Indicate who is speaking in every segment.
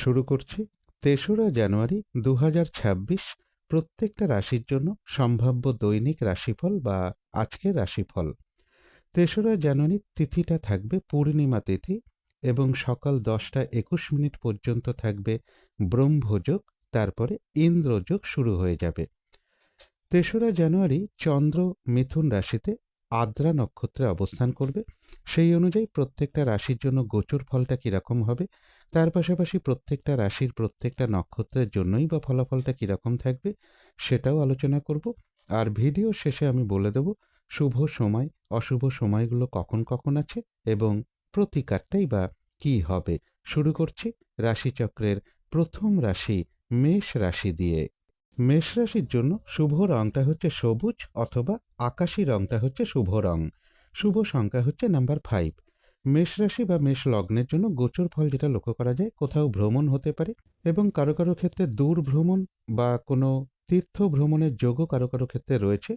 Speaker 1: শুরু করছি ৩রা জানুয়ারি ২০২৬ প্রত্যেকটা রাশির জন্য সম্ভাব্য দৈনিক রাশিফল বা আজকের রাশিফল। ৩রা জানুয়ারি তিথিটা থাকবে পূর্ণিমা তিথি এবং সকাল ১০টা ২১ পর্যন্ত থাকবে ব্রহ্মযোগ, তারপরে ইন্দ্রযোগ শুরু হয়ে যাবে। ৩রা জানুয়ারি চন্দ্র মিথুন রাশিতে আদ্রা নক্ষত্রে অবস্থান করবে। সেই অনুযায়ী প্রত্যেকটা রাশির জন্য গোচর ফলটা কীরকম হবে, তার পাশাপাশি প্রত্যেকটা রাশির প্রত্যেকটা নক্ষত্রের জন্যই বা ফলাফলটা কীরকম থাকবে সেটাও আলোচনা করব। আর ভিডিও শেষে আমি বলে দেব শুভ সময় অশুভ সময়গুলো কখন কখন আছে এবং প্রতিকারটাই বা কী হবে। শুরু করছি রাশিচক্রের প্রথম রাশি মেষ রাশি দিয়ে। মেষ রাশির জন্য শুভ রংটা হচ্ছে সবুজ অথবা আকাশী রংটা হচ্ছে শুভ রং। শুভ সংখ্যা হচ্ছে নাম্বার 5। মেষ রাশি বা মেষ লগ্নের জন্য গোচর ফল যেটা লক্ষ্য করা যায়, কোথাও ভ্রমণ হতে পারে এবং কারো কারো ক্ষেত্রে দূর ভ্রমণ বা কোনো তীর্থ ভ্রমণের যোগও কারো কারো ক্ষেত্রে রয়েছে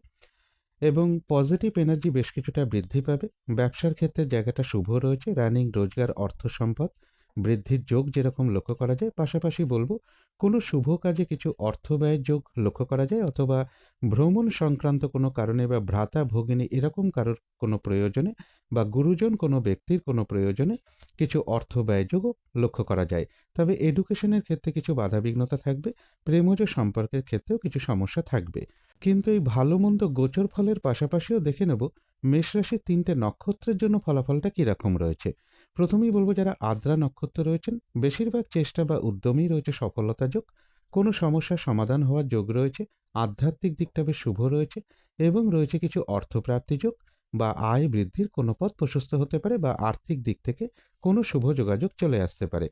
Speaker 1: এবং পজিটিভ এনার্জি বেশ কিছুটা বৃদ্ধি পাবে। ব্যবসার ক্ষেত্রে জায়গাটা শুভ রয়েছে, রানিং রোজগার অর্থ সম্পদ বৃদ্ধির যোগ যেরকম লক্ষ্য করা যায়। পাশাপাশি বলবো কোনো শুভ কাজে কিছু অর্থ ব্যয়ের যোগ লক্ষ্য করা যায়, অথবা ভ্রমণ সংক্রান্ত কোনো কারণে বা ভ্রাতা ভগিনী এরকম কারোর কোনো প্রয়োজনে বা গুরুজন কোনো ব্যক্তির কোনো প্রয়োজনে কিছু অর্থ ব্যয় যোগও লক্ষ্য করা যায়। তবে এডুকেশনের ক্ষেত্রে কিছু বাধাবিঘ্নতা থাকবে, প্রেমজ সম্পর্কের ক্ষেত্রেও কিছু সমস্যা থাকবে। কিন্তু এই ভালো মন্দ গোচর ফলের পাশাপাশিও দেখে নেব মেষ রাশির 3টে নক্ষত্রের জন্য ফলাফলটা কীরকম রয়েছে। প্রথমেই বলবো যারা আদ্রা নক্ষত্র রয়েছেন, বেশিরভাগ চেষ্টা বা উদ্যমেই রয়েছে সফলতা যোগ, কোনো সমস্যার সমাধান হওয়ার যোগ রয়েছে, আধ্যাত্মিক দিকটা বেশ শুভ রয়েছে এবং রয়েছে কিছু অর্থপ্রাপ্তি যোগ বা আয় বৃদ্ধির কোনো পথ প্রশস্ত হতে পারে বা আর্থিক দিক থেকে কোনো শুভ যোগাযোগ চলে আসতে পারে।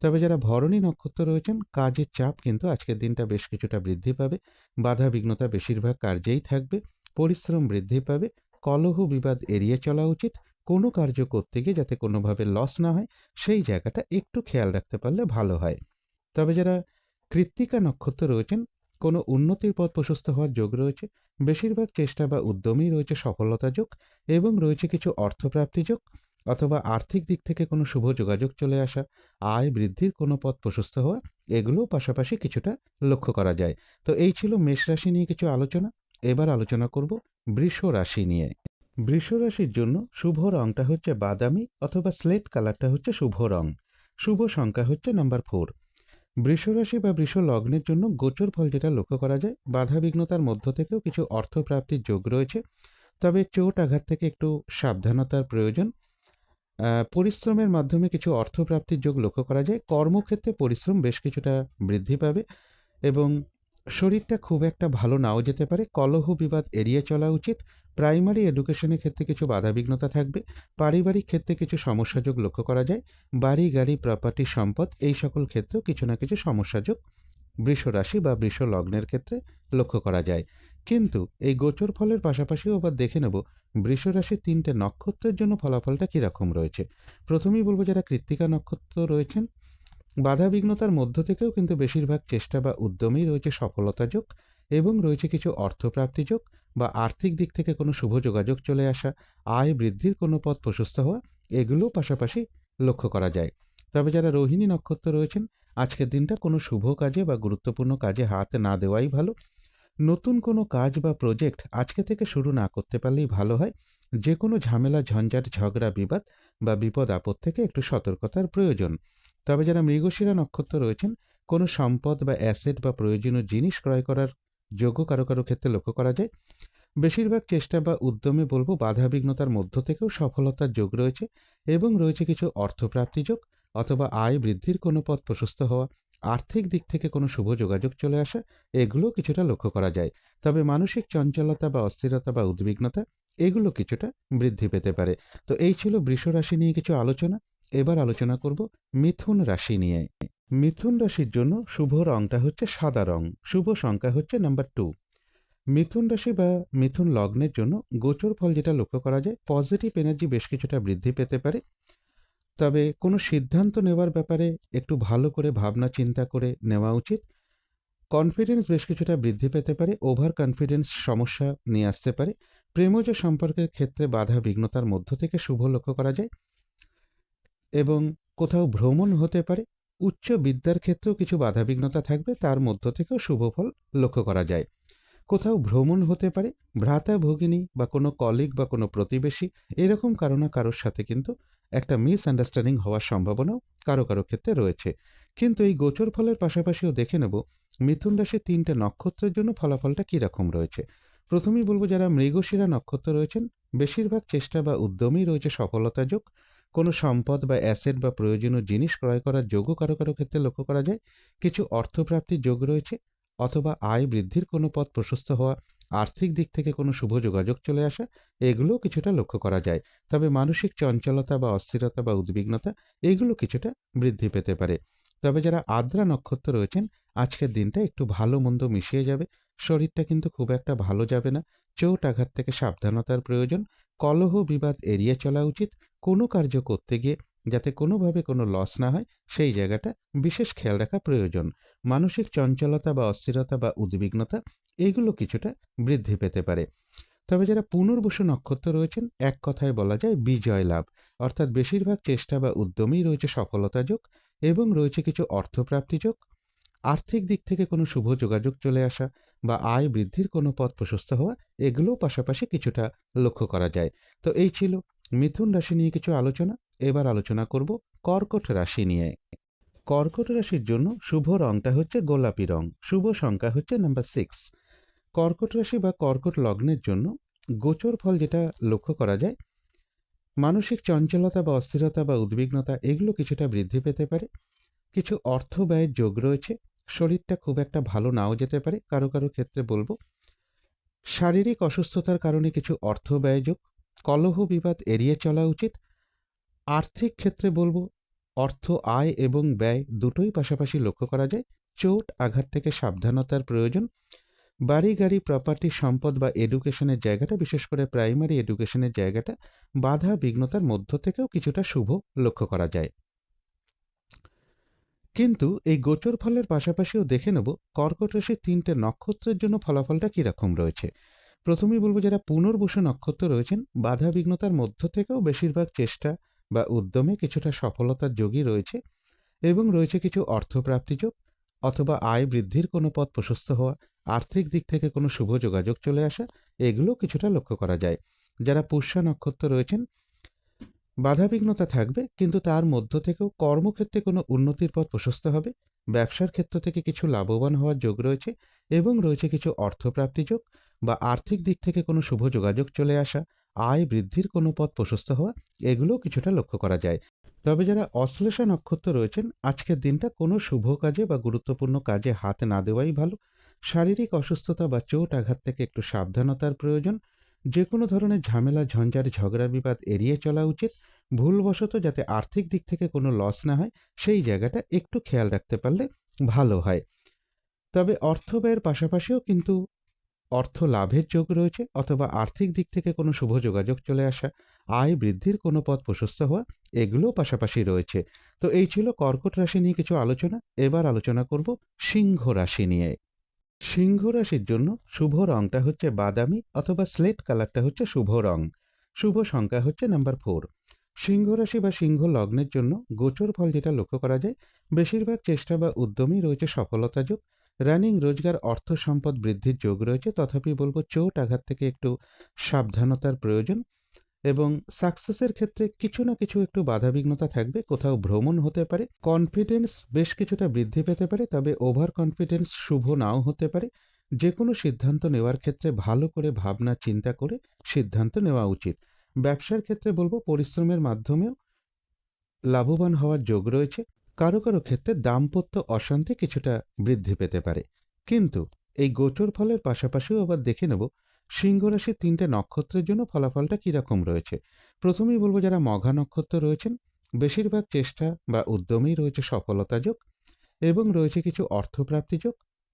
Speaker 1: তবে যারা ভরণী নক্ষত্র রয়েছেন, কাজের চাপ কিন্তু আজকের দিনটা বেশ কিছুটা বৃদ্ধি পাবে, বাধা বিঘ্নতা বেশিরভাগ কার্যেই থাকবে, পরিশ্রম বৃদ্ধি পাবে, কলহ বিবাদ এড়িয়ে চলা উচিত। কোনো কার্য করতে গিয়ে যাতে কোনোভাবে লস না হয় সেই জায়গাটা একটু খেয়াল রাখতে পারলে ভালো হয়। তবে যারা কৃত্তিকা নক্ষত্র রয়েছেন, কোনো উন্নতির পথ প্রশস্ত হওয়ার যোগ রয়েছে, বেশিরভাগ চেষ্টা বা উদ্যমেই রয়েছে সফলতা যোগ এবং রয়েছে কিছু অর্থপ্রাপ্তি যোগ অথবা আর্থিক দিক থেকে কোনো শুভ যোগাযোগ চলে আসা, আয় বৃদ্ধির কোনো পথ প্রশস্ত হওয়া, এগুলোও পাশাপাশি কিছুটা লক্ষ্য করা যায়। তো এই ছিল মেষ রাশি নিয়ে কিছু আলোচনা। এবার আলোচনা করব বৃষ রাশি নিয়ে। বৃষ রাশির জন্য শুভ রংটা হচ্ছে বাদামি অথবা স্লেট কালারটা হচ্ছে শুভ রং। শুভ সংখ্যা হচ্ছে নাম্বার 4। বৃষ রাশি বা বৃষ লগ্নের জন্য গোচর ফল যেটা লক্ষ্য করা যায়, বাধা বিঘ্নতার মধ্য থেকেও কিছু অর্থপ্রাপ্তির যোগ রয়েছে, তবে চোট আঘাত থেকে একটু সাবধানতার প্রয়োজন। পরিশ্রমের মাধ্যমে কিছু অর্থপ্রাপ্তির যোগ লক্ষ্য করা যায়। কর্মক্ষেত্রে পরিশ্রম বেশ কিছুটা বৃদ্ধি পাবে এবং শরীরটা খুব একটা ভালো নাও যেতে পারে। কলহ বিবাদ এড়িয়ে চলা উচিত। প্রাইমারি এডুকেশনের ক্ষেত্রে কিছু বাধাবিঘ্নতা থাকবে। পারিবারিক ক্ষেত্রে কিছু সমস্যাযোগ লক্ষ্য করা যায়। বাড়ি গাড়ি প্রপার্টি সম্পদ এই সকল ক্ষেত্রেও কিছু না কিছু সমস্যাযোগ বৃষ রাশি বা বৃষ লগ্নের ক্ষেত্রে লক্ষ্য করা যায়। কিন্তু এই গোচর ফলের পাশাপাশিও আবার দেখে নেব বৃষ রাশির 3টে নক্ষত্রের জন্য ফলাফলটা কীরকম রয়েছে। প্রথমেই বলবো যারা কৃত্তিকা নক্ষত্র রয়েছেন, বাধা বিঘ্নতার মধ্য থেকেও কিন্তু বেশিরভাগ চেষ্টা বা উদ্যমেই রয়েছে সফলতা যোগ এবং রয়েছে কিছু অর্থপ্রাপ্তি যোগ বা আর্থিক দিক থেকে কোনো শুভ যোগাযোগ চলে আসা, আয় বৃদ্ধির কোনো পথ প্রশস্ত হওয়া, এগুলোও পাশাপাশি লক্ষ্য করা যায়। তবে যারা রোহিণী নক্ষত্র রয়েছেন, আজকের দিনটা কোনো শুভ কাজে বা গুরুত্বপূর্ণ কাজে হাত না দেওয়াই ভালো। নতুন কোনো কাজ বা প্রজেক্ট আজকে থেকে শুরু না করতে পারলেই ভালো হয়। যে কোনো ঝামেলা ঝঞ্ঝাট ঝগড়া বিবাদ বা বিপদ আপদ থেকে একটু সতর্কতার প্রয়োজন। তবে যারা মৃগশিরা নক্ষত্র রয়েছেন, কোনো সম্পদ বা অ্যাসেট বা প্রয়োজনীয় জিনিস ক্রয় করার যোগ্য কারো কারো ক্ষেত্রে লক্ষ্য করা যায়। বেশিরভাগ চেষ্টা বা উদ্যমে বলবো বাধা বিঘ্নতার মধ্য থেকেও সফলতার যোগ রয়েছে এবং রয়েছে কিছু অর্থপ্রাপ্তি যোগ অথবা আয় বৃদ্ধির কোনো পথ প্রশস্ত হওয়া, আর্থিক দিক থেকে কোনো শুভ যোগাযোগ চলে আসা, এগুলো কিছুটা লক্ষ্য করা যায়। তবে মানসিক চঞ্চলতা বা অস্থিরতা বা উদ্বিগ্নতা এগুলো কিছুটা বৃদ্ধি পেতে পারে। তো এই ছিল বৃষ রাশি নিয়ে কিছু আলোচনা। এবার আলোচনা করব মিথুন রাশি নিয়ে। মিথুন রাশির জন্য শুভ রংটা হচ্ছে সাদা রং। শুভ সংখ্যা হচ্ছে নাম্বার 2। মিথুন রাশি বা মিথুন লগ্নের জন্য গোচর ফল যেটা লক্ষ্য করা যায়, পজিটিভ এনার্জি বেশ কিছুটা বৃদ্ধি পেতে পারে। তবে কোনো সিদ্ধান্ত নেওয়ার ব্যাপারে একটু ভালো করে ভাবনা চিন্তা করে নেওয়া উচিত। কনফিডেন্স বেশ কিছুটা বৃদ্ধি পেতে পারে, ওভার কনফিডেন্স সমস্যা নিয়ে আসতে পারে। প্রেমজ সম্পর্কের ক্ষেত্রে বাধা বিঘ্নতার মধ্য থেকে শুভ লক্ষ্য করা যায় এবং কোথাও ভ্রমণ হতে পারে, উচ্চ বিদ্যার ক্ষেত্রেও কিছু বাধাবিঘ্নতা থাকবে, তার মধ্য থেকেও শুভ ফল লক্ষ্য করা যায়। কোথাও ভ্রমণ হতে পারে, ভ্রাতা ভগিনী বা কোনো কলিগ বা কোনো প্রতিবেশী এরকম কারো না কারোর সাথে কিন্তু একটা মিসআন্ডারস্ট্যান্ডিং হওয়ার সম্ভাবনাও কারো কারো ক্ষেত্রে রয়েছে। কিন্তু এই গোচর ফলের পাশাপাশিও দেখে নেব মিথুন রাশির ৩টে নক্ষত্রের জন্য ফলাফলটা কীরকম রয়েছে। প্রথমেই বলবো, যারা মৃগশিরা নক্ষত্র রয়েছেন, বেশিরভাগ চেষ্টা বা উদ্যমেই রয়েছে সফলতা যোগ। কোনো সম্পদ বা অ্যাসেট বা প্রয়োজনীয় জিনিস ক্রয় করার যোগও কারো কারো ক্ষেত্রে লক্ষ্য করা যায়। কিছু অর্থপ্রাপ্তির যোগ রয়েছে, অথবা আয় বৃদ্ধির কোনো পথ প্রশস্ত হওয়া, আর্থিক দিক থেকে কোনো শুভ যোগাযোগ চলে আসা, এগুলোও কিছুটা লক্ষ্য করা যায়। তবে মানসিক চঞ্চলতা বা অস্থিরতা বা উদ্বিগ্নতা এগুলো কিছুটা বৃদ্ধি পেতে পারে। তবে যারা আদ্রা নক্ষত্র রয়েছেন, আজকের দিনটা একটু ভালো মন্দ মিশিয়ে যাবে। শরীরটা কিন্তু খুব একটা ভালো যাবে না। চোট আঘাত থেকে সাবধানতার প্রয়োজন। কলহ বিবাদ এড়িয়ে চলা উচিত। কোনো কার্য করতে গিয়ে যাতে কোনোভাবে কোনো লস না হয়, সেই জায়গাটা বিশেষ খেয়াল রাখা প্রয়োজন। মানসিক চঞ্চলতা বা অস্থিরতা বা উদ্বিগ্নতা এইগুলো কিছুটা বৃদ্ধি পেতে পারে। তবে যারা পুনর্বসু নক্ষত্র রয়েছেন, এক কথায় বলা যায় বিজয় লাভ, অর্থাৎ বেশিরভাগ চেষ্টা বা উদ্যমেই রয়েছে সফলতা যোগ এবং রয়েছে কিছু অর্থপ্রাপ্তি যোগ। আর্থিক দিক থেকে কোনো শুভ যোগাযোগ চলে আসা বা আয় বৃদ্ধির কোনো পথ প্রশস্ত হওয়া, এগুলোও পাশাপাশি কিছুটা লক্ষ্য করা যায়। তো এই ছিল মিথুন রাশি নিয়ে কিছু আলোচনা। এবার আলোচনা করব কর্কট রাশি নিয়ে। কর্কট রাশির জন্য শুভ রংটা হচ্ছে গোলাপি রং, শুভ সংখ্যা হচ্ছে নাম্বার 6। কর্কট রাশি বা কর্কট লগ্নের জন্য গোচর ফল যেটা লক্ষ্য করা যায়, মানসিক চঞ্চলতা বা অস্থিরতা বা উদ্বিগ্নতা এগুলো কিছুটা বৃদ্ধি পেতে পারে। কিছু অর্থ ব্যয়ের যোগ রয়েছে। শরীরটা খুব একটা ভালো নাও যেতে পারে, কারো কারো ক্ষেত্রে বলবো শারীরিক অসুস্থতার কারণে কিছু অর্থ ব্যয় যোগ। কলহ বিবাদ এড়িয়ে চলা উচিত। আর্থিক ক্ষেত্রে বলবো অর্থ আয় এবং ব্যয় দুটোই পাশাপাশি লক্ষ্য করা যায়। চোট আঘাত থেকে সাবধানতার প্রয়োজন। বাড়ি গাড়ি প্রপার্টি সম্পদ বা এডুকেশনের জায়গাটা, বিশেষ করে প্রাইমারি এডুকেশনের জায়গাটা বাধা বিঘ্নতার মধ্য থেকেও কিছুটা শুভ লক্ষ্য করা যায়। কিন্তু এই গোচর ফলের পাশাপাশিও দেখে নেব কর্কট রাশির ৩টে নক্ষত্রের জন্য ফলাফলটা কীরকম রয়েছে। প্রথমেই বলবো, যারা পুনর্বসু নক্ষত্র রয়েছেন, বাধা বিঘ্নতার মধ্য থেকেও বেশিরভাগ চেষ্টা বা উদ্যমে কিছুটা সফলতার যোগই রয়েছে এবং রয়েছে কিছু অর্থপ্রাপ্তি যোগ অথবা আয় বৃদ্ধির কোনো পথ প্রশস্ত হওয়া, আর্থিক দিক থেকে কোনো শুভ যোগাযোগ চলে আসা, এগুলো কিছুটা লক্ষ্য করা যায়। যারা পুষ্যা নক্ষত্র রয়েছেন, বাধাবিঘ্নতা থাকবে, কিন্তু তার মধ্য থেকেও কর্মক্ষেত্রে কোনো উন্নতির পথ প্রশস্ত হবে। ব্যবসার ক্ষেত্র থেকে কিছু লাভবান হওয়ার যোগ রয়েছে এবং রয়েছে কিছু অর্থপ্রাপ্তি যোগ বা আর্থিক দিক থেকে কোনো শুভ যোগাযোগ চলে আসা, আয় বৃদ্ধির কোনো পথ প্রশস্ত হওয়া, এগুলোও কিছুটা লক্ষ্য করা যায়। তবে যারা অশ্লেষা নক্ষত্র রয়েছেন, আজকের দিনটা কোনো শুভ কাজে বা গুরুত্বপূর্ণ কাজে হাত না দেওয়াই ভালো। শারীরিক অসুস্থতা বা চোট আঘাত থেকে একটু সাবধানতার প্রয়োজন। যে কোনো ধরনের ঝামেলা ঝঞ্ঝাট ঝগড়া বিবাদ এড়িয়ে চলা উচিত। ভুলবশত যাতে আর্থিক দিক থেকে কোনো লস না হয়, সেই জায়গাটা একটু খেয়াল রাখতে পারলে ভালো হয়। তবে অর্থ ব্যয়ের পাশাপাশিও কিন্তু অর্থ লাভের যোগ রয়েছে অথবা আর্থিক দিক থেকে কোনো শুভ যোগাযোগ চলে আসা, আয় বৃদ্ধির কোনো পথ প্রশস্ত হওয়া, এগুলোও পাশাপাশি রয়েছে। তো এই ছিল কর্কট রাশি নিয়ে কিছু আলোচনা। এবার আলোচনা করব সিংহ রাশি নিয়ে। সিংহ রাশির জন্য শুভ রংটা হচ্ছে বাদামি অথবা স্লেট কালারটা হচ্ছে শুভ রং। শুভ সংখ্যা হচ্ছে নাম্বার 4। সিংহ রাশি বা সিংহ লগ্নের জন্য গোচর ফল যেটা লক্ষ্য করা যায়, বেশিরভাগ চেষ্টা বা উদ্যমেই রয়েছে সফলতা যোগ। রানিং রোজগার অর্থ সম্পদ বৃদ্ধির যোগ রয়েছে, তথাপি বলবো চোট আঘাত থেকে একটু সাবধানতার প্রয়োজন এবং সাকসেসের ক্ষেত্রে কিছু না কিছু একটু বাধাবিঘ্নতা থাকবে। কোথাও ভ্রমণ হতে পারে। কনফিডেন্স বেশ কিছুটা বৃদ্ধি পেতে পারে, তবে ওভার কনফিডেন্স শুভ নাও হতে পারে। যে কোনো সিদ্ধান্ত নেওয়ার ক্ষেত্রে ভালো করে ভাবনা চিন্তা করে সিদ্ধান্ত নেওয়া উচিত। ব্যবসার ক্ষেত্রে বলবো পরিশ্রমের মাধ্যমেও লাভবান হওয়ার যোগ রয়েছে। কারো কারো ক্ষেত্রে দাম্পত্য অশান্তি কিছুটা বৃদ্ধি পেতে পারে। কিন্তু এই গোচর ফলের পাশাপাশিও আবার দেখে নেব সিংহ রাশির ৩টে নক্ষত্রের জন্য ফলাফলটা কীরকম রয়েছে। প্রথমেই বলবো, যারা মঘা নক্ষত্র রয়েছেন, বেশিরভাগ চেষ্টা বা উদ্যমেই রয়েছে সফলতা যোগ এবং রয়েছে কিছু অর্থপ্রাপ্তি যোগ,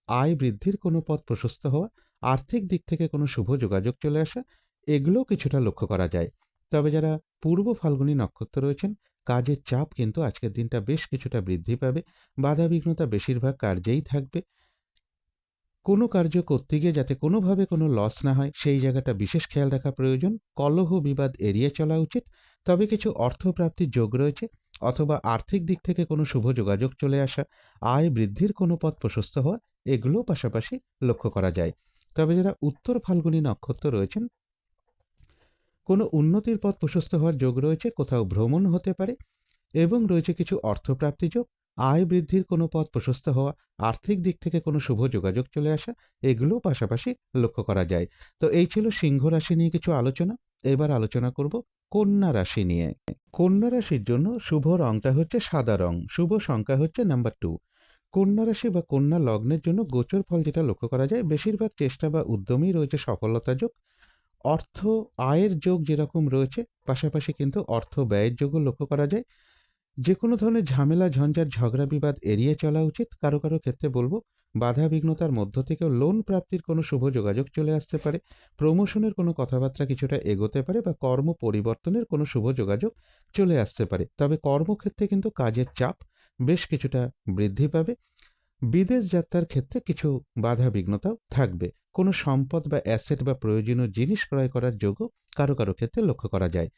Speaker 1: আয় বৃদ্ধির কোনো পথ প্রশস্ত হওয়া, আর্থিক দিক থেকে কোনো শুভ যোগাযোগ চলে আসা, এগুলোও কিছুটা লক্ষ্য করা যায়। তবে যারা পূর্ব ফাল্গুনী নক্ষত্র রয়েছেন, কাজের চাপ কিন্তু আজকের দিনটা বেশ কিছুটা বৃদ্ধি পাবে। বাধাবিঘ্নতা বেশিরভাগ কার্যেই থাকবে। কোনো কার্য করতে গিয়ে যাতে কোনোভাবে কোনো লস না হয়, সেই জায়গাটা বিশেষ খেয়াল রাখা প্রয়োজন। কলহ বিবাদ এড়িয়ে চলা উচিত। তবে কিছু অর্থপ্রাপ্তির যোগ রয়েছে। অথবা আর্থিক দিক থেকে কোনো শুভ যোগাযোগ চলে আসা, আয় বৃদ্ধির কোনো পথ প্রশস্ত হওয়া, এগুলোও পাশাপাশি লক্ষ্য করা যায়। তবে যারা উত্তর ফাল্গুনী নক্ষত্র রয়েছেন, কোনো উন্নতির পথ প্রশস্ত হওয়ার যোগ রয়েছে, কোথাও ভ্রমণ হতে পারে এবং রয়েছে কিছু অর্থপ্রাপ্তি যোগ, আয় বৃদ্ধির কোনো পথ প্রশস্ত হওয়া, আর্থিক দিক থেকে কোনো শুভ যোগাযোগ চলে আসা, এগুলোও পাশাপাশি লক্ষ্য করা যায়। তো এই ছিল সিংহ রাশি নিয়ে কিছু আলোচনা। এবার আলোচনা করব কন্যা রাশি নিয়ে। কন্যা রাশির জন্য শুভ রংটা হচ্ছে সাদা রং, শুভ সংখ্যা হচ্ছে নাম্বার 2। কন্যা রাশি বা কন্যা লগ্নের জন্য গোচর ফল যেটা লক্ষ্য করা যায়, বেশিরভাগ চেষ্টা বা উদ্যমেই রয়েছে সফলতা যোগ, অর্থ আয়ের যোগ যেরকম রয়েছে, পাশাপাশি কিন্তু অর্থ ব্যয়ের যোগও লক্ষ্য করা যায়। যে কোনো ধরনের ঝামেলা, ঝঞ্ঝাট, ঝগড়া, বিবাদ এড়িয়ে চলা উচিত। কারো কারো ক্ষেত্রে বলবো বাধা বিঘ্নতার মধ্য থেকেও লোন প্রাপ্তির কোনো শুভ যোগাযোগ চলে আসতে পারে, প্রমোশনের কোনো কথাবার্তা কিছুটা এগোতে পারে বা কর্ম পরিবর্তনের কোনো শুভ যোগাযোগ চলে আসতে পারে। তবে কর্মক্ষেত্রে কিন্তু কাজের চাপ বেশ কিছুটা বৃদ্ধি পাবে। বিদেশ যাত্রার ক্ষেত্রে কিছু বাধা বিঘ্নতাও থাকবে। কোনো সম্পদ বা অ্যাসেট বা প্রয়োজনীয় জিনিস ক্রয় করার যোগও কারো কারো ক্ষেত্রে লক্ষ্য করা যায়।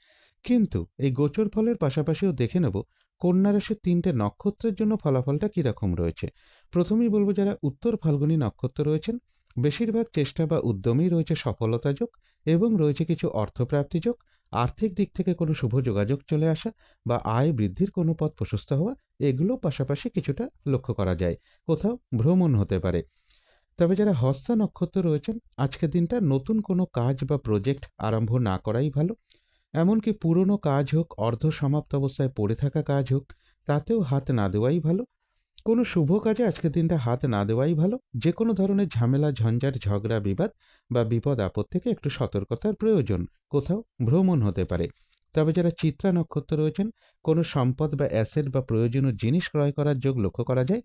Speaker 1: কিন্তু এই গোচর ফলের পাশাপাশিও দেখে নেব কন্যা রাশির 3টে নক্ষত্রের জন্য ফলাফলটা কীরকম রয়েছে। প্রথমেই বলবো যারা উত্তর ফাল্গুনী নক্ষত্র রয়েছেন, বেশিরভাগ চেষ্টা বা উদ্যমেই রয়েছে সফলতা যোগ এবং রয়েছে কিছু অর্থপ্রাপ্তি যোগ, আর্থিক দিক থেকে কোনো শুভ যোগাযোগ চলে আসা বা আয় বৃদ্ধির কোনো পথ প্রশস্ত হওয়া, এগুলো পাশাপাশি কিছুটা লক্ষ্য করা যায়। কোথাও ভ্রমণ হতে পারে। তবে যারা হস্তা নক্ষত্র রয়েছেন, আজকের দিনটা নতুন কোনো কাজ বা প্রজেক্ট আরম্ভ না করাই ভালো। এমনকি পুরনো কাজ হোক, অর্ধ সমাপ্ত অবস্থায় পড়ে থাকা কাজ হোক, তাতেও হাত না দেওয়াই ভালো। কোনো শুভ কাজে আজকের দিনটা হাত না দেওয়াই ভালো। যে কোনো ধরনের ঝামেলা, ঝঞ্ঝাট, ঝগড়া, বিবাদ বা বিপদ আপদ থেকে একটু সতর্কতার প্রয়োজন। কোথাও ভ্রমণ হতে পারে। তবে যারা চিত্রা নক্ষত্র রয়েছেন, কোনো সম্পদ বা অ্যাসেট বা প্রয়োজনীয় জিনিস ক্রয় করার যোগ লক্ষ্য করা যায়।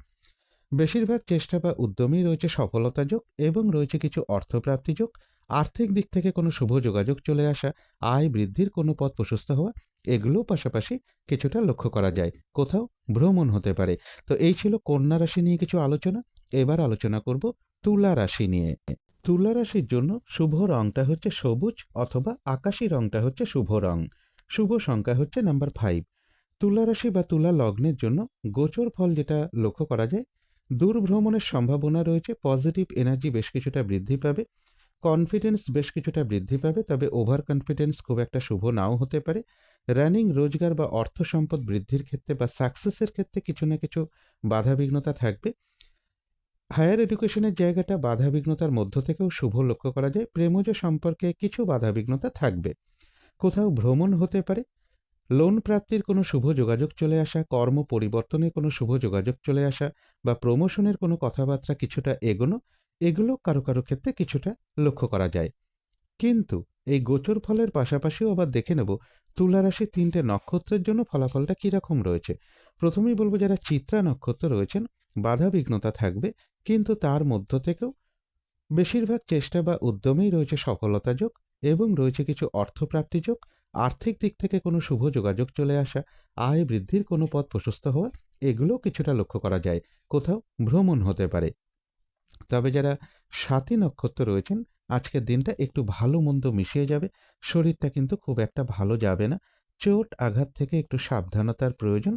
Speaker 1: বেশিরভাগ চেষ্টা বা উদ্যমেই রয়েছে সফলতা যোগ এবং রয়েছে কিছু অর্থপ্রাপ্তি যোগ, আর্থিক দিক থেকে কোনো শুভ যোগাযোগ চলে আসা, আয় বৃদ্ধির কোনো পথ প্রশস্ত হওয়া, এগুলো পাশাপাশি কিছুটা লক্ষ্য করা যায়। কোথাও ভ্রমণ হতে পারে। তো এই ছিল কন্যা রাশি নিয়ে কিছু আলোচনা। এবার আলোচনা করব তুলা রাশি নিয়ে। তুলা রাশির জন্য শুভ রংটা হচ্ছে সবুজ অথবা আকাশী রংটা হচ্ছে শুভ রং, শুভ সংখ্যা হচ্ছে নাম্বার 5। তুলা রাশি বা তুলা লগ্নের জন্য গোচর ফল যেটা লক্ষ্য করা যায়, দূর ভ্রমণের সম্ভাবনা রয়েছে, পজিটিভ এনার্জি বেশ কিছুটা বৃদ্ধি পাবে, কনফিডেন্স বেশ কিছুটা বৃদ্ধি পাবে, তবে ওভার কনফিডেন্স খুব একটা শুভ নাও হতে পারে। রানিং রোজগার বা অর্থ সম্পদ বৃদ্ধির ক্ষেত্রে বা সাকসেসের ক্ষেত্রে কিছু না কিছু বাধাবিঘ্নতা থাকবে। হায়ার এডুকেশনের জায়গাটা বাধাবিঘ্নতার মধ্য থেকেও শুভ লক্ষ্য করা যায়। প্রেমজ সম্পর্কে কিছু বাধাবিঘ্নতা থাকবে। কোথাও ভ্রমণ হতে পারে, লোন প্রাপ্তির কোনো শুভ যোগাযোগ চলে আসা, কর্ম পরিবর্তনের কোনো শুভ যোগাযোগ চলে আসা বা প্রমোশনের কোনো কথাবার্তা কিছুটা এগোনো, এগুলো কারো কারো ক্ষেত্রে কিছুটা লক্ষ্য করা যায়। কিন্তু এই গোচর ফলের পাশাপাশিও আবার দেখে নেব তুলা রাশির 3টে নক্ষত্রের জন্য ফলাফলটা কীরকম রয়েছে। প্রথমেই বলবো যারা চিত্রা নক্ষত্র রয়েছেন, বাধা বিঘ্নতা থাকবে, কিন্তু তার মধ্য থেকেও বেশিরভাগ চেষ্টা বা উদ্যমেই রয়েছে সফলতা যোগ এবং রয়েছে কিছু অর্থপ্রাপ্তি যোগ, আর্থিক দিক থেকে কোনো শুভ যোগাযোগ চলে আসা, আয় বৃদ্ধির কোনো পথ প্রশস্ত হওয়া, এগুলোও কিছুটা লক্ষ্য করা যায়। কোথাও ভ্রমণ হতে পারে। তবে যারা স্বাতী নক্ষত্র রয়েছেন, আজকের দিনটা একটু ভালো মন্দ মিশিয়ে যাবে, শরীরটা কিন্তু খুব একটা ভালো যাবে না। চোট আঘাত থেকে একটু সাবধানতার প্রয়োজন।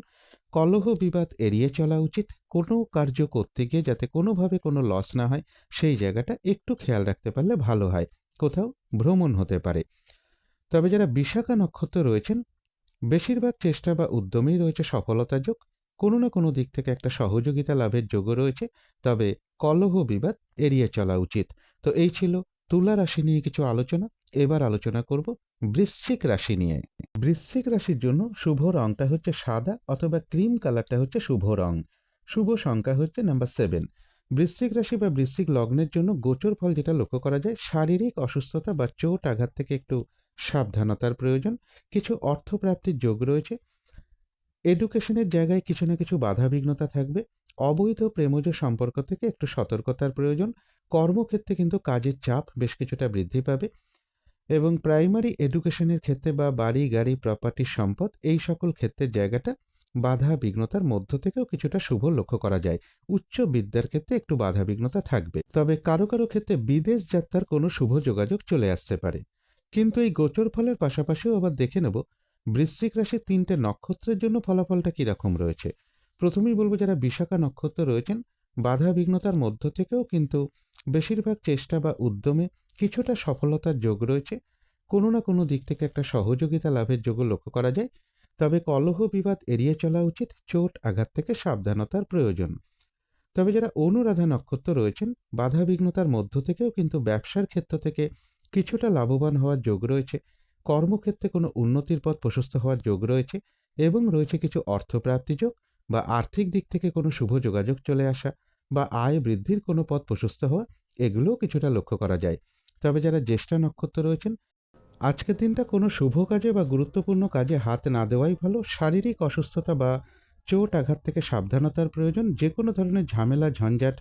Speaker 1: কলহ বিবাদ এড়িয়ে চলা উচিত। কোনো কার্য করতে গিয়ে যাতে কোনোভাবে কোনো লস না হয়, সেই জায়গাটা একটু খেয়াল রাখতে পারলে ভালো হয়। কোথাও ভ্রমণ হতে পারে। তবে যারা বিশাখা নক্ষত্র রয়েছেন, বেশিরভাগ চেষ্টা বা উদ্যমেই রয়েছে সফলতা যোগ, কোনো না কোনো দিক থেকে একটা সহযোগিতা লাভের যোগও রয়েছে, তবে কলহ বিবাদ এড়িয়ে চলা উচিত। তো এই ছিল তুলা রাশি নিয়ে কিছু আলোচনা। এবার আলোচনা করব বৃশ্চিক রাশি নিয়ে। বৃশ্চিক রাশির জন্য শুভ রংটা হচ্ছে সাদা অথবা ক্রিম কালারটা হচ্ছে শুভ রং, শুভ সংখ্যা হচ্ছে নাম্বার 7। বৃশ্চিক রাশি বা বৃশ্চিক লগ্নের জন্য গোচর ফল যেটা লক্ষ্য করা যায়, শারীরিক অসুস্থতা বা চোট আঘাত থেকে একটু সাবধানতার প্রয়োজন। কিছু অর্থপ্রাপ্তির যোগ রয়েছে। এডুকেশনের জায়গায় কিছু না কিছু বাধাবিঘ্নতা থাকবে। অবৈধ প্রেমজ সম্পর্ক থেকে একটু সতর্কতার প্রয়োজন। কর্মক্ষেত্রে কিন্তু কাজের চাপ বেশ কিছুটা বৃদ্ধি পাবে এবং প্রাইমারি এডুকেশনের ক্ষেত্রে বা বাড়ি গাড়ি প্রপার্টি সম্পদ এই সকল ক্ষেত্রের জায়গাটা বাধা বিঘ্নতার মধ্য থেকেও কিছুটা শুভ লক্ষ্য করা যায়। উচ্চ বিদ্যার ক্ষেত্রে একটু বাধা বিঘ্নতা থাকবে। তবে কারো কারো ক্ষেত্রে বিদেশ যাত্রার কোনো শুভ যোগাযোগ চলে আসতে পারে। কিন্তু এই গোচর ফলের পাশাপাশিও আবার দেখে নেব বৃশ্চিক রাশির 3টে নক্ষত্রের জন্য ফলাফলটা কীরকম রয়েছে। প্রথমেই বলবো, যারা বিশাখা নক্ষত্র রয়েছেন, বাধা বিঘ্নতার মধ্য থেকেও কিন্তু বেশিরভাগ চেষ্টা বা উদ্যমে কিছুটা সফলতার যোগ রয়েছে। কোনো না কোনো দিক থেকে একটা সহযোগিতা লাভের যোগও লক্ষ্য করা যায়। তবে কলহ বিবাদ এড়িয়ে চলা উচিত, চোট আঘাত থেকে সাবধানতার প্রয়োজন। তবে যারা অনুরাধা নক্ষত্র রয়েছেন, বাধা বিঘ্নতার মধ্য থেকেও কিন্তু ব্যবসার ক্ষেত্র থেকে কিছুটা লাভবান হওয়ার যোগ রয়েছে। কর্মক্ষেত্রে কোনো উন্নতির পথ প্রশস্ত হওয়ার যোগ রয়েছে এবং রয়েছে কিছু অর্থপ্রাপ্তি যোগ বা আর্থিক দিক থেকে কোনো শুভ যোগাযোগ চলে আসা বা আয় বৃদ্ধির কোনো পথ প্রশস্ত হওয়া, এগুলোও কিছুটা লক্ষ্য করা যায়। তবে যারা জ্যেষ্ঠা নক্ষত্র রয়েছেন, আজকের দিনটা কোনো শুভ কাজে বা গুরুত্বপূর্ণ কাজে হাত না দেওয়াই ভালো। শারীরিক অসুস্থতা বা চোট আঘাত থেকে সাবধানতার প্রয়োজন। যে কোনো ধরনের ঝামেলা ঝঞ্ঝাট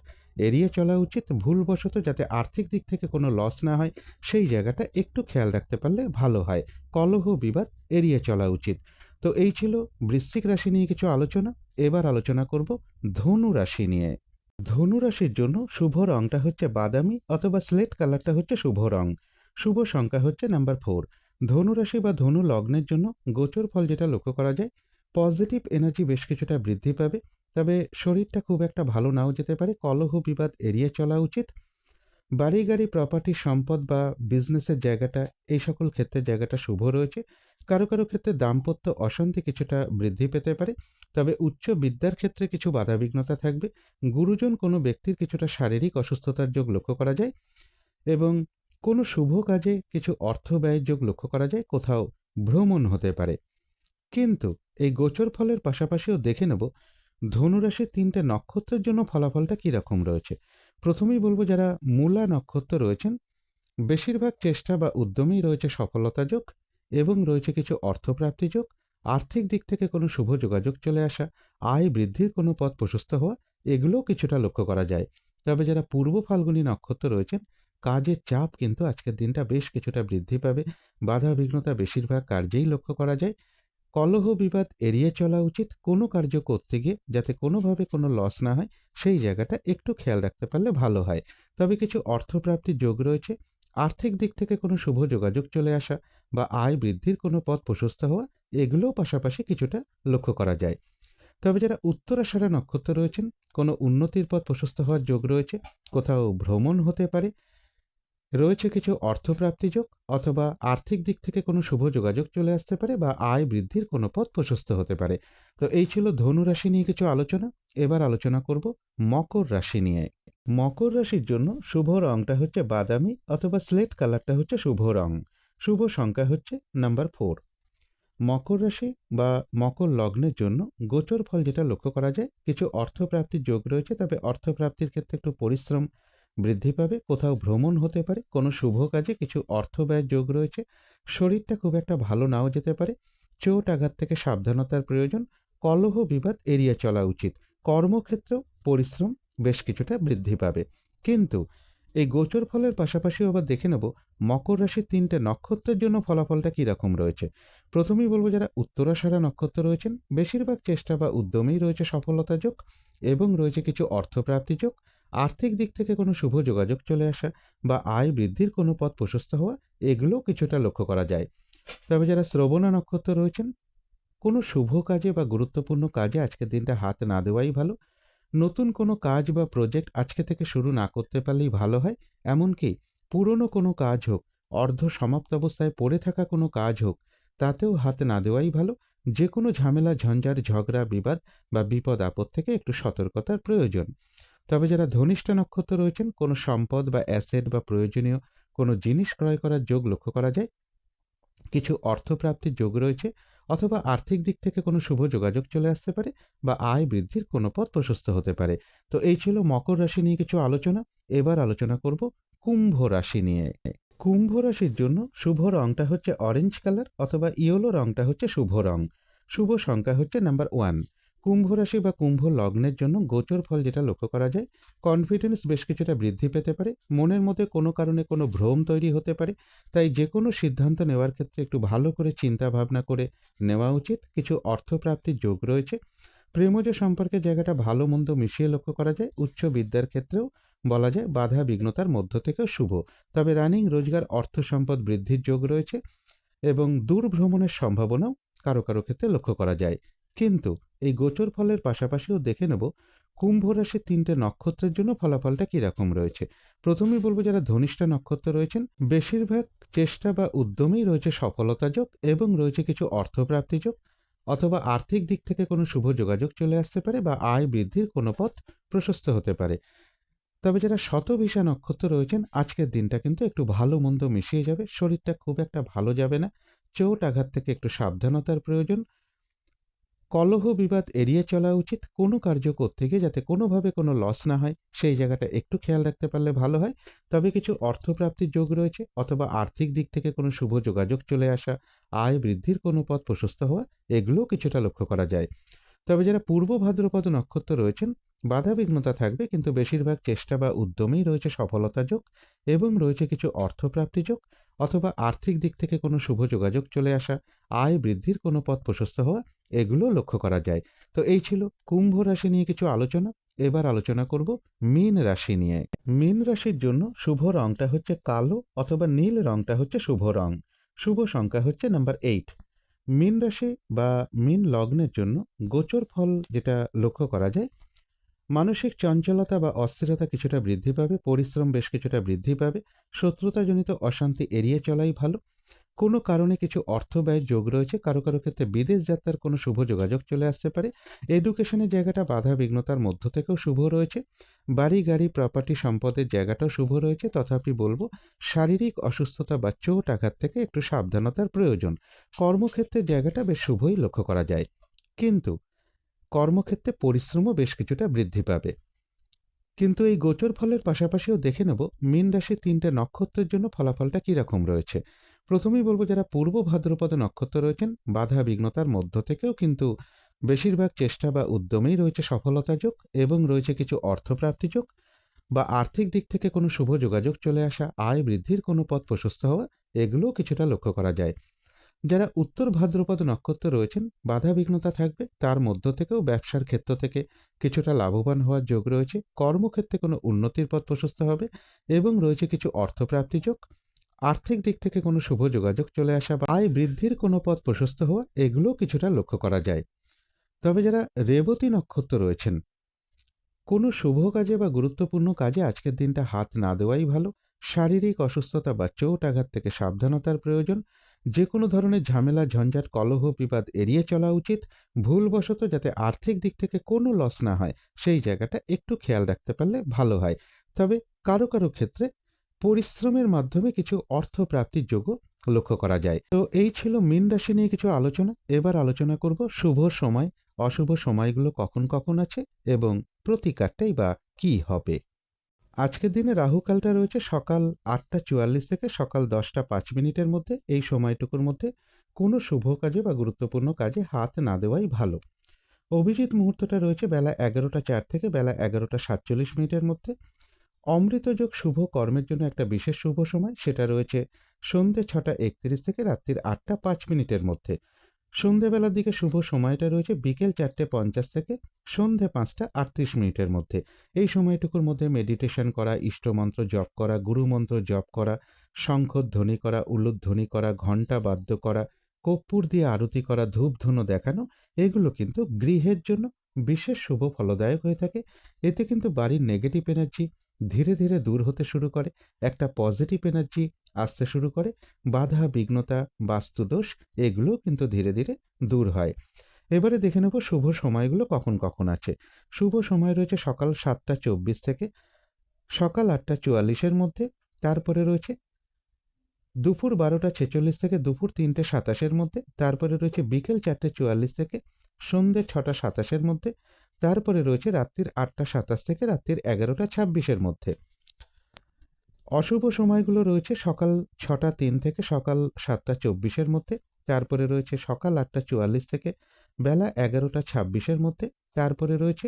Speaker 1: এড়িয়ে চলা উচিত। ভুলবশত যাতে আর্থিক দিক থেকে কোনো লস না হয়, সেই জায়গাটা একটু খেয়াল রাখতে পারলে ভালো হয়। কলহ বিবাদ এড়িয়ে চলা উচিত। তো এই ছিল বৃশ্চিক রাশি নিয়ে কিছু আলোচনা। এবার আলোচনা করব ধনু রাশি নিয়ে। ধনু রাশির জন্য শুভ রংটা হচ্ছে বাদামি অথবা স্লেট কালারটা হচ্ছে শুভ রং। শুভ সংখ্যা হচ্ছে নাম্বার 4। ধনু রাশি বা ধনু লগ্নের জন্য গোচর ফল যেটা লক্ষ্য করা যায়, পজিটিভ এনার্জি বেশ কিছুটা বৃদ্ধি পাবে। তবে শরীরটা খুব একটা ভালো নাও যেতে পারে। কলহ বিবাদ এড়িয়ে চলা উচিত। বাড়ি গাড়ি প্রপার্টি সম্পদ বা বিজনেসের জায়গাটা, এই সকল ক্ষেত্রে জায়গাটা শুভ রয়েছে। কারো কারো ক্ষেত্রে দাম্পত্য অশান্তি কিছুটা বৃদ্ধি পেতে পারে। তবে উচ্চ বিদ্যার ক্ষেত্রে কিছু বাধাবিঘ্নতা থাকবে। গুরুজন কোনো ব্যক্তির কিছুটা শারীরিক অসুস্থতার যোগ লক্ষ্য করা যায় এবং কোনো শুভ কাজে কিছু অর্থ ব্যয়ের যোগ লক্ষ্য করা যায়। কোথাও ভ্রমণ হতে পারে। কিন্তু এই গোচর ফলের পাশাপাশিও দেখে নেব ধনুরাশির 3টে নক্ষত্রের জন্য ফলাফলটা কীরকম রয়েছে। প্রথমেই বলবো, যারা মূলা নক্ষত্র রয়েছেন, বেশিরভাগ চেষ্টা বা উদ্যমেই রয়েছে সফলতা যোগ এবং রয়েছে কিছু অর্থপ্রাপ্তি যোগ। আর্থিক দিক থেকে কোনো শুভ যোগাযোগ চলে আসা, আয় বৃদ্ধির কোনো পথ প্রশস্ত হওয়া, এগুলোও কিছুটা লক্ষ্য করা যায়। তবে যারা পূর্ব ফাল্গুনী নক্ষত্র রয়েছেন, কাজের চাপ কিন্তু আজকের দিনটা বেশ কিছুটা বৃদ্ধি পাবে। বাধা বিঘ্নতা বেশিরভাগ কার্যেই লক্ষ্য করা যায়। কলহ বিবাদ এড়িয়ে চলা উচিত। কোনো কার্য করতে গিয়ে যাতে কোনোভাবে কোনো লস না হয়, সেই জায়গাটা একটু খেয়াল রাখতে পারলে ভালো হয়। তবে কিছু অর্থপ্রাপ্তির যোগ রয়েছে। আর্থিক দিক থেকে কোনো শুভ যোগাযোগ চলে আসা বা আয় বৃদ্ধির কোনো পথ প্রশস্ত হওয়া, এগুলোও পাশাপাশি কিছুটা লক্ষ্য করা যায়। তবে যারা উত্তরাষাঢ়া নক্ষত্র রয়েছেন, কোনো উন্নতির পথ প্রশস্ত হওয়ার যোগ রয়েছে। কোথাও ভ্রমণ হতে পারে। রয়েছে কিছু অর্থপ্রাপ্তি যোগ অথবা আর্থিক দিক থেকে কোনো শুভ যোগাযোগ চলে আসতে পারে বা আয় বৃদ্ধির কোনো পথ প্রশস্ত হতে পারে। তো এই ছিল ধনু রাশি নিয়ে কিছু আলোচনা। এবার আলোচনা করব মকর রাশি নিয়ে। মকর রাশির জন্য শুভ রংটা হচ্ছে বাদামি অথবা স্লেট কালারটা হচ্ছে শুভ রং। শুভ সংখ্যা হচ্ছে নাম্বার 4। মকর রাশি বা মকর লগ্নের জন্য গোচর ফল যেটা লক্ষ্য করা যায়, কিছু অর্থপ্রাপ্তির যোগ রয়েছে। তবে অর্থপ্রাপ্তির ক্ষেত্রে একটু পরিশ্রম বৃদ্ধি পাবে। কোথাও ভ্রমণ হতে পারে। কোনো শুভ কাজে কিছু অর্থ ব্যয়ের যোগ রয়েছে। শরীরটা খুব একটা ভালো নাও যেতে পারে। চোট আঘাত থেকে সাবধানতার প্রয়োজন। কলহ বিবাদ এড়িয়ে চলা উচিত। কর্মক্ষেত্রেও পরিশ্রম বেশ কিছুটা বৃদ্ধি পাবে। কিন্তু এই গোচর ফলের পাশাপাশিও আবার দেখে নেব মকর রাশির 3টে নক্ষত্রের জন্য ফলাফলটা কীরকম রয়েছে। প্রথমেই বলবো, যারা উত্তরাষাঢ়া নক্ষত্র রয়েছেন, বেশিরভাগ চেষ্টা বা উদ্যমেই রয়েছে সফলতা যোগ এবং রয়েছে কিছু অর্থপ্রাপ্তি যোগ। আর্থিক দিক থেকে কোনো শুভ যোগাযোগ চলে আসা বা আয় বৃদ্ধির কোনো পথ প্রশস্ত হওয়া, এগুলোও কিছুটা লক্ষ্য করা যায়। তবে যারা শ্রবণা নক্ষত্র রয়েছেন, কোনো শুভ কাজে বা গুরুত্বপূর্ণ কাজে আজকের দিনটা হাত না দেওয়াই ভালো। নতুন কোনো কাজ বা প্রজেক্ট আজকে থেকে শুরু না করতে পারলেই ভালো হয়। এমনকি পুরনো কোনো কাজ হোক, অর্ধ সমাপ্ত অবস্থায় পড়ে থাকা কোনো কাজ হোক, তাতেও হাত না দেওয়াই ভালো। যে কোনো ঝামেলা ঝঞ্ঝাট ঝগড়া বিবাদ বা বিপদ আপদ থেকে একটু সতর্কতার প্রয়োজন। তবে যারা ধনিষ্ঠা নক্ষত্র রয়েছেন, কোনো সম্পদ বা অ্যাসেট বা প্রয়োজনীয় কোনো জিনিস ক্রয় করার যোগ লক্ষ্য করা যায়। কিছু অর্থপ্রাপ্তির যোগ রয়েছে অথবা আর্থিক দিক থেকে কোনো শুভ যোগাযোগ চলে আসতে পারে বা আয় বৃদ্ধির কোনো পথ প্রশস্ত হতে পারে। তো এই ছিল মকর রাশি নিয়ে কিছু আলোচনা। এবার আলোচনা করব কুম্ভ রাশি নিয়ে। কুম্ভ রাশির জন্য শুভ রংটা হচ্ছে অরেঞ্জ কালার অথবা ইয়েলো রংটা হচ্ছে শুভ রং। শুভ সংখ্যা হচ্ছে নাম্বার 1। কুম্ভ রাশি বা কুম্ভ লগ্নের জন্য গোচর ফল যেটা লক্ষ্য করা যায়, কনফিডেন্স বেশ কিছুটা বৃদ্ধি পেতে পারে। মনের মধ্যে কোনো কারণে কোনো ভ্রম তৈরি হতে পারে। তাই যে কোনো সিদ্ধান্ত নেওয়ার ক্ষেত্রে একটু ভালো করে চিন্তা ভাবনা করে নেওয়া উচিত। কিছু অর্থপ্রাপ্তির যোগ রয়েছে। প্রেমজ সম্পর্কের জায়গাটা ভালো মন্দ মিশিয়ে লক্ষ্য করা যায়। উচ্চ বিদ্যার ক্ষেত্রেও বলা যায় বাধা বিঘ্নতার মধ্য থেকেও শুভ। তবে রানিং রোজগার অর্থ সম্পদ বৃদ্ধির যোগ রয়েছে এবং দূর ভ্রমণের সম্ভাবনাও কারো কারো ক্ষেত্রে লক্ষ্য করা যায়। কিন্তু এই গোচর ফলের পাশাপাশিও দেখে নেব কুম্ভ রাশির ৩টে নক্ষত্রের জন্য ফলাফলটা কীরকম রয়েছে। প্রথমেই বলব, যারা ধনিষ্ঠা নক্ষত্র রয়েছেন, বেশিরভাগ চেষ্টা বা উদ্যমেই রয়েছে সফলতা যোগ এবং রয়েছে কিছু অর্থপ্রাপ্তি যোগ, অথবা আর্থিক দিক থেকে কোনো শুভ যোগাযোগ চলে আসতে পারে বা আয় বৃদ্ধির কোনো পথ প্রশস্ত হতে পারে। তবে যারা শতভিষা নক্ষত্র রয়েছেন, আজকের দিনটা কিন্তু একটু ভালো মন্দ মিশিয়ে যাবে, শরীরটা খুব একটা ভালো যাবে না, চোট আঘাত থেকে একটু সাবধানতার প্রয়োজন, কলহ বিবাদ এড়িয়ে চলা উচিত, কোনো কার্য করতে গিয়ে যাতে কোনোভাবে কোনো লস না হয় সেই জায়গাটা একটু খেয়াল রাখতে পারলে ভালো হয়। তবে কিছু অর্থপ্রাপ্তির যোগ রয়েছে, অথবা আর্থিক দিক থেকে কোনো শুভ যোগাযোগ চলে আসা, আয় বৃদ্ধির কোনো পথ প্রশস্ত হওয়া, এগুলোও কিছুটা লক্ষ্য করা যায়। তবে যারা পূর্ব ভাদ্রপদ নক্ষত্র রয়েছেন, বাধাবিঘ্নতা থাকবে, কিন্তু বেশিরভাগ চেষ্টা বা উদ্যমেই রয়েছে সফলতা যোগ এবং রয়েছে কিছু অর্থপ্রাপ্তি যোগ, অথবা আর্থিক দিক থেকে কোনো শুভ যোগাযোগ চলে আসা, আয় বৃদ্ধির কোনো পথ প্রশস্ত হওয়া, এগুলো লক্ষ্য করা যায়। তো এই ছিল কুম্ভ রাশি নিয়ে কিছু আলোচনা। এবার আলোচনা করব মীন রাশি নিয়ে। মীন রাশির জন্য শুভ রংটা হচ্ছে কালো, অথবা নীল রংটা হচ্ছে শুভ রং। শুভ সংখ্যা হচ্ছে নাম্বার 8। মীন রাশি বা মীন লগ্নের জন্য গোচর ফল যেটা লক্ষ্য করা যায়, মানসিক চঞ্চলতা বা অস্থিরতা কিছুটা বৃদ্ধি পাবে, পরিশ্রম বেশ কিছুটা বৃদ্ধি পাবে, শত্রুতাজনিত অশান্তি এড়িয়ে চলাই ভালো। কোনো কারণে কিছু অর্থ ব্যয়ের যোগ রয়েছে, কারো কারো ক্ষেত্রে বিদেশ যাত্রার কোনো শুভ যোগাযোগ চলে আসতে পারে। এডুকেশনের জায়গাটা বাধা বিঘ্নতার মধ্য থেকেও শুভ রয়েছে। বাড়ি গাড়ি প্রপার্টি সম্পদের জায়গাটাও শুভ রয়েছে, তথাপি বলবো শারীরিক অসুস্থতা বা চোট আঘাত থেকে একটু সাবধানতার প্রয়োজন। কর্মক্ষেত্রের জায়গাটা বেশ শুভই লক্ষ্য করা যায়, কিন্তু কর্মক্ষেত্রে পরিশ্রমও বেশ কিছুটা বৃদ্ধি পাবে। কিন্তু এই গোচর ফলের পাশাপাশিও দেখে নেব মীন রাশির 3টে নক্ষত্রের জন্য ফলাফলটা কীরকম রয়েছে। প্রথমেই বলবো, যারা পূর্ব ভাদ্রপদ নক্ষত্র রয়েছেন, বাধা বিঘ্নতার মধ্য থেকেও কিন্তু বেশিরভাগ চেষ্টা বা উদ্যমেই রয়েছে সফলতা যোগ এবং রয়েছে কিছু অর্থপ্রাপ্তি যোগ বা আর্থিক দিক থেকে কোনো শুভ যোগাযোগ চলে আসা, আয় বৃদ্ধির কোনো পথ প্রশস্ত হওয়া, এগুলোও কিছুটা লক্ষ্য করা যায়। যারা উত্তর ভাদ্রপদ নক্ষত্র রয়েছেন, বাধা বিঘ্নতা থাকবে, তার মধ্য থেকেও ব্যবসার ক্ষেত্র থেকে কিছুটা লাভবান হওয়ার যোগ রয়েছে, কর্মক্ষেত্রে কোনো উন্নতির পথ প্রশস্ত হবে এবং রয়েছে কিছু অর্থপ্রাপ্তি যোগ, আর্থিক দিক থেকে কোনো শুভ যোগাযোগ চলে আসা বা আয় বৃদ্ধির কোনো পথ প্রশস্ত হওয়া, এগুলোও কিছুটা লক্ষ্য করা যায়। তবে যারা রেবতী নক্ষত্র রয়েছেন, কোনো শুভ কাজে বা গুরুত্বপূর্ণ কাজে আজকের দিনটা হাত না দেওয়াই ভালো। শারীরিক অসুস্থতা বা চোট আঘাত থেকে সাবধানতার প্রয়োজন। যে কোনো ধরনের ঝামেলা ঝঞ্ঝাট কলহ বিবাদ এড়িয়ে চলা উচিত। ভুলবশত যাতে আর্থিক দিক থেকে কোনো লস না হয় সেই জায়গাটা একটু খেয়াল রাখতে পারলে ভালো হয়। তবে কারো কারো ক্ষেত্রে পরিশ্রমের মাধ্যমে কিছু অর্থ প্রাপ্তির যোগও লক্ষ্য করা যায়। তো এই ছিল মীন রাশি নিয়ে কিছু আলোচনা। এবার আলোচনা করব শুভ সময়, অশুভ সময়গুলো কখন কখন আছে এবং প্রতিকারটাই বা কি হবে। আজকের দিনে রাহুকালটা রয়েছে সকাল 8:44 থেকে সকাল 10:05 মধ্যে। এই সময়টুকুর মধ্যে কোনো শুভ কাজে বা গুরুত্বপূর্ণ কাজে হাত না দেওয়াই ভালো। অভিজিৎ মুহূর্তটা রয়েছে বেলা 11:04 থেকে বেলা 11:47 মধ্যে। অমৃতযোগ শুভ কর্মের জন্য একটা বিশেষ শুভ সময়, সেটা রয়েছে সন্ধ্যে 6:31 থেকে রাত্রির 8:05 মধ্যে। সন্ধেবেলার দিকে শুভ সময়টা রয়েছে বিকেল 4:50 থেকে সন্ধে 5:38 মধ্যে। এই সময়টুকুর মধ্যে মেডিটেশন করা, ইষ্টমন্ত্র জপ করা, গুরুমন্ত্র জপ করা, শঙ্খধ্বনি করা, উলুধ্বনি করা, ঘণ্টা বাদ্য করা, কর্পূর দিয়ে আরতি করা, ধূপধুনো দেখানো, এগুলো কিন্তু গৃহের জন্য বিশেষ শুভ ফলদায়ক হয়ে থাকে। এতে কিন্তু বাড়ির নেগেটিভ এনার্জি ধীরে ধীরে দূর হতে শুরু করে, একটা পজিটিভ এনার্জি আসতে শুরু করে, বাধা বিঘ্নতা বাস্তুদোষ এগুলো কিন্তু ধীরে ধীরে দূর হয়। এবারে দেখে নেব শুভ সময়গুলো কখন কখন আছে। শুভ সময় রয়েছে সকাল 7:24 থেকে সকাল 8:44 মধ্যে। তারপরে রয়েছে দুপুর 12:46 থেকে দুপুর 3:27 মধ্যে। তারপরে রয়েছে বিকেল 4:44 থেকে সন্ধ্যে 6:27 মধ্যে। তারপরে রয়েছে রাত্রির 8:27 থেকে রাত্রির 11:26 মধ্যে। অশুভ সময়গুলো রয়েছে সকাল 6:03 থেকে সকাল 7:24 মধ্যে। তারপরে রয়েছে সকাল 8:44 থেকে বেলা 11:26 মধ্যে। তারপরে রয়েছে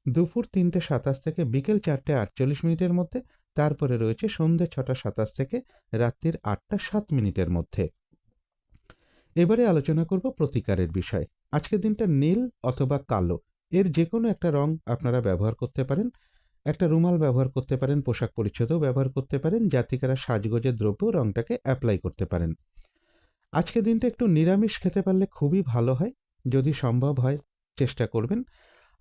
Speaker 1: দুপুর 3:27 থেকে বিকেল 4:48 মধ্যে। তারপরে রয়েছে সন্ধ্যে 6:27 থেকে রাত্রির 8:07 মধ্যে। এবারে আলোচনা করব প্রতিকারের বিষয়। আজকের দিনটা নীল অথবা কালো এর যে কোনো একটা রং আপনারা ব্যবহার করতে পারেন। একটা রুমাল ব্যবহার করতে পারেন, পোশাক পরিচ্ছদও ব্যবহার করতে পারেন, জাতিকারা সাজগোজের দ্রব্য রংটাকে অ্যাপ্লাই করতে পারেন। আজকের দিনটা একটু নিরামিষ খেতে পারলে খুবই ভালো হয়। যদি সম্ভব হয় চেষ্টা করবেন।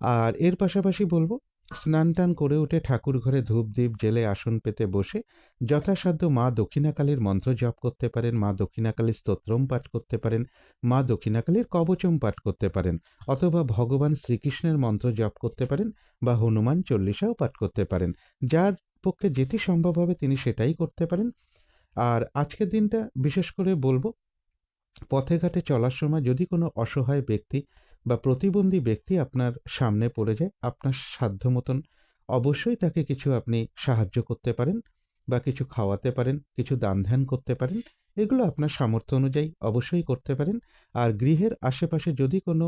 Speaker 1: আর এর পাশাপাশি বলব, স্নান-টান করে উঠে ঠাকুরঘরে ধূপ-দ্বীপ জ্বেলে আসন পেতে বসে যথাসাধ্য মা দক্ষিণাকালীর মন্ত্র জপ করতে পারেন, মা দক্ষিণাকালীর স্তোত্রম পাঠ করতে পারেন, মা দক্ষিণাকালীর কবচম পাঠ করতে পারেন, অথবা ভগবান শ্রীকৃষ্ণের মন্ত্র জপ করতে পারেন বা হনুমান চল্লিশাও পাঠ করতে পারেন। যার পক্ষে যেটি সম্ভব হবে তিনি সেটাই করতে পারেন। আর আজকের দিনটা বিশেষ করে বলব, পথে ঘাটে চলার সময় যদি কোনো অসহায় ব্যক্তি বা প্রতিবন্ধী ব্যক্তি আপনার সামনে পড়ে যায়, আপনার সাধ্য মতন অবশ্যই তাকে কিছু আপনি সাহায্য করতে পারেন বা কিছু খাওয়াতে পারেন, কিছু দান ধ্যান করতে পারেন। এগুলো আপনার সামর্থ্য অনুযায়ী অবশ্যই করতে পারেন। আর গৃহের আশেপাশে যদি কোনো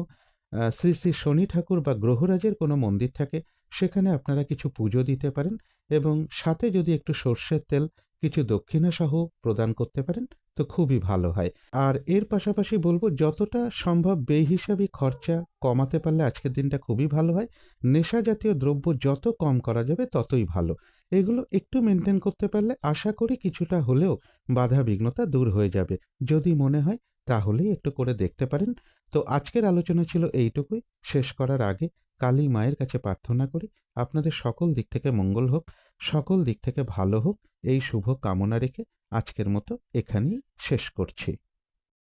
Speaker 1: শ্রী শ্রী শনি ঠাকুর বা গ্রহরাজের কোনো মন্দির থাকে, সেখানে আপনারা কিছু পুজো দিতে পারেন এবং সাথে যদি একটু সর্ষের তেল, কিছু দক্ষিণা সহ প্রদান করতে পারেন তো খুবই ভালো হয়। আর এর পাশাপাশি বলব, যতটা সম্ভব বেহিসাবি খরচা কমাতে পারলে আজকের দিনটা খুবই ভালো হয়। নেশা জাতীয় দ্রব্য যত কম করা যাবে ততই ভালো। এগুলো একটু মেনটেন করতে পারলে আশা করি কিছুটা হলেও বাধা বিঘ্নতা দূর হয়ে যাবে। যদি মনে হয় তাহলেই একটু করে দেখতে পারেন। তো আজকের আলোচনা ছিল এইটুকুই। শেষ করার আগে কালী মায়ের কাছে প্রার্থনা করি আপনাদের সকল দিক থেকে মঙ্গল হোক, সকল দিক থেকে ভালো হোক, এই শুভ কামনা রেখে আজকের মতো এখানেই শেষ করছি।